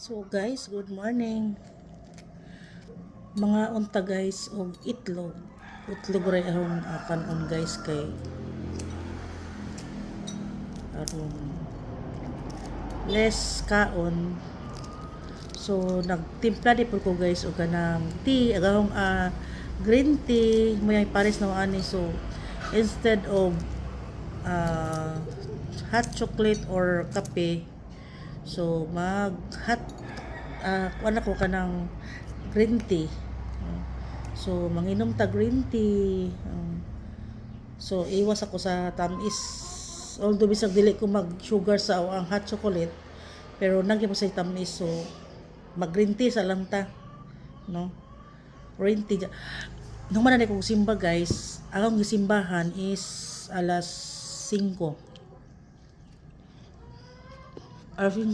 So guys, good morning. Mga unta guys og itlog. Itlog ray aron kanon guys kay aron less kaon. So nagtimpla di po ko guys og kanang tea, agahong green tea, may pares na ani. So instead of hot chocolate or kape, so mag hot kuan ako kanang green tea. So manginom ta green tea. So iwas ako sa tamis. Although bisag dili ko mag sugar sa ang hot chocolate, pero nagyan mo sa tamis, so mag green tea sa lang ta, no? Green tea. Nung man na kong simba guys, akong gisimbahan is alas 5.